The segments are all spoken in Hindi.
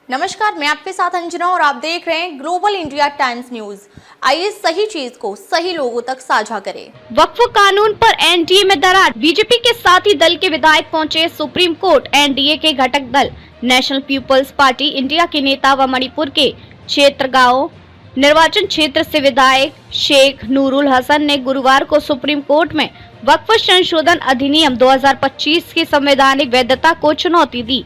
नमस्कार, मैं आपके साथ अंजना और आप देख रहे हैं ग्लोबल इंडिया टाइम्स न्यूज। आइए सही चीज को सही लोगों तक साझा करें। वक्फ कानून पर एनडीए में दरार, बीजेपी के साथ ही दल के विधायक पहुंचे सुप्रीम कोर्ट। एनडीए के घटक दल नेशनल पीपल्स पार्टी इंडिया के नेता व मणिपुर के क्षेत्रगांव निर्वाचन क्षेत्र से विधायक शेख नूरुल हसन ने गुरुवार को सुप्रीम कोर्ट में वक्फ संशोधन अधिनियम 2025 की संवैधानिक वैधता को चुनौती दी।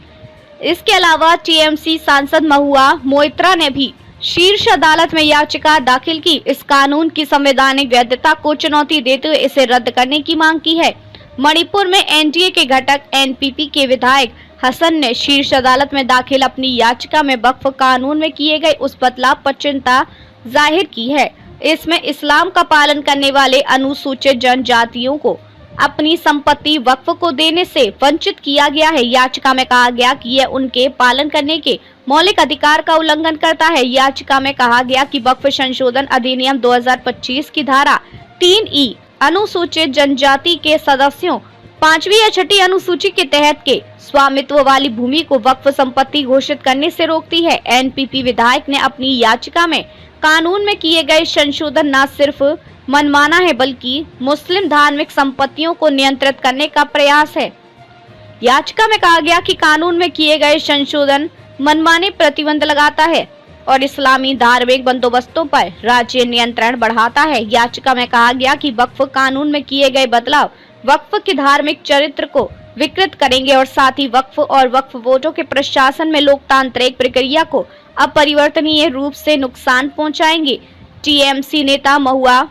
इसके अलावा टीएमसी सांसद महुआ मोइत्रा ने भी शीर्ष अदालत में याचिका दाखिल की। इस कानून की संवैधानिक वैधता को चुनौती देते हुए इसे रद्द करने की मांग की है। मणिपुर में एनडीए के घटक एनपीपी के विधायक हसन ने शीर्ष अदालत में दाखिल अपनी याचिका में वक्फ कानून में किए गए उस बदलाव पर चिंता जाहिर की है। इसमें इस्लाम का पालन करने वाले अनुसूचित जनजातियों को अपनी संपत्ति वक्फ को देने से वंचित किया गया है। याचिका में कहा गया कि यह उनके पालन करने के मौलिक अधिकार का उल्लंघन करता है। याचिका में कहा गया कि वक्फ संशोधन अधिनियम 2025 की धारा 3E अनुसूचित जनजाति के सदस्यों 5वीं या 6ठी अनुसूची के तहत के स्वामित्व वाली भूमि को वक्फ संपत्ति घोषित करने से रोकती है। एनपीपी विधायक ने अपनी याचिका में कानून में किए गए संशोधन न सिर्फ मनमाना है बल्कि मुस्लिम धार्मिक संपत्तियों को नियंत्रित करने का प्रयास है। याचिका में कहा गया कि कानून में किए गए संशोधन मनमाने प्रतिबंध लगाता है और इस्लामी धार्मिक बंदोबस्तों पर राज्य नियंत्रण बढ़ाता है। याचिका में कहा गया कि वक्फ कानून में किए गए बदलाव वक्फ के धार्मिक चरित्र को विकृत करेंगे और साथ ही वक्फ और वक्फ बोर्डों के प्रशासन में लोकतांत्रिक प्रक्रिया को अपरिवर्तनीय रूप से नुकसान पहुंचाएंगे। टीएमसी नेता महुआ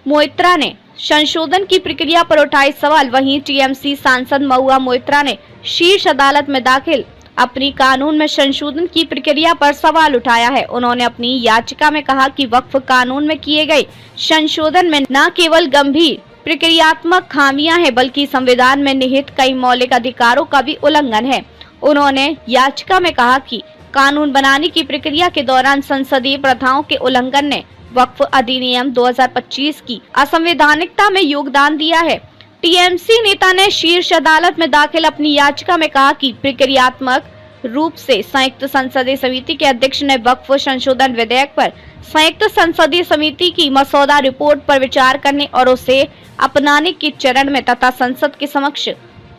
मोइत्रा ने संशोधन की प्रक्रिया पर उठाए सवाल। वहीं टीएमसी सांसद महुआ मोइत्रा ने शीर्ष अदालत में दाखिल अपनी कानून में संशोधन की प्रक्रिया पर सवाल उठाया है। उन्होंने अपनी याचिका में कहा कि वक्फ कानून में किए गए संशोधन में न केवल गंभीर प्रक्रियात्मक खामियां हैं बल्कि संविधान में निहित कई मौलिक अधिकारों का भी उल्लंघन है। उन्होंने याचिका में कहा कि कानून बनाने की प्रक्रिया के दौरान संसदीय प्रथाओं के उल्लंघन ने वक्फ अधिनियम 2025 की असंवैधानिकता में योगदान दिया है। टीएमसी नेता ने शीर्ष अदालत में दाखिल अपनी याचिका में कहा कि प्रक्रियात्मक रूप से संयुक्त संसदीय समिति के अध्यक्ष ने वक्फ संशोधन विधेयक पर संयुक्त संसदीय समिति की मसौदा रिपोर्ट पर विचार करने और उसे अपनाने के चरण में तथा संसद के समक्ष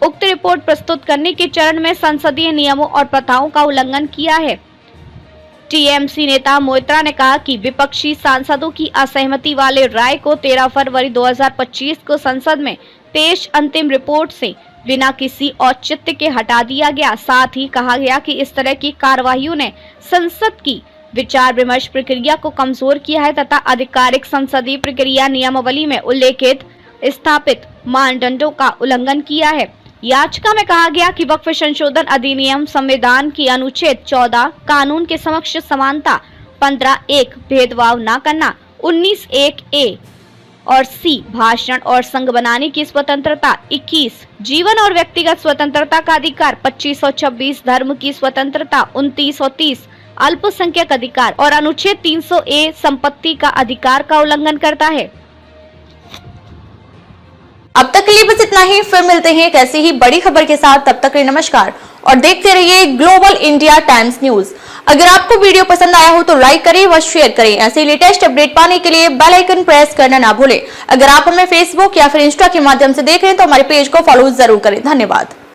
उक्त रिपोर्ट प्रस्तुत करने के चरण में संसदीय नियमों और प्रथाओं का उल्लंघन किया है। टीएमसी नेता मोइत्रा ने कहा कि विपक्षी सांसदों की असहमति वाले राय को 13 फरवरी 2025 को संसद में पेश अंतिम रिपोर्ट से बिना किसी औचित्य के हटा दिया गया। साथ ही कहा गया कि इस तरह की कार्रवाइयों ने संसद की विचार विमर्श प्रक्रिया को कमजोर किया है तथा आधिकारिक संसदीय प्रक्रिया नियमावली में उल्लेखित स्थापित मानदंडों का उल्लंघन किया है। याचिका में कहा गया कि वक्फ संशोधन अधिनियम संविधान की अनुच्छेद 14 कानून के समक्ष समानता, 15(1) भेदभाव न करना, 19(1)(a) और C भाषण और संघ बनाने की स्वतंत्रता, 21 जीवन और व्यक्तिगत स्वतंत्रता का अधिकार, 25 और 26 धर्म की स्वतंत्रता, 29 और 30 अल्पसंख्यक अधिकार और अनुच्छेद 300(a) संपत्ति का अधिकार का उल्लंघन करता है। अब तक के लिए बस इतना ही। फिर मिलते हैं एक ऐसी ही बड़ी खबर के साथ। तब तक के लिए नमस्कार और देखते रहिए ग्लोबल इंडिया टाइम्स न्यूज। अगर आपको वीडियो पसंद आया हो तो लाइक करें व शेयर करें। ऐसे लेटेस्ट अपडेट पाने के लिए बेल आइकन प्रेस करना ना भूलें। अगर आप हमें फेसबुक या फिर इंस्टा के माध्यम से देख रहे हैं तो हमारे पेज को फॉलो जरूर करें। धन्यवाद।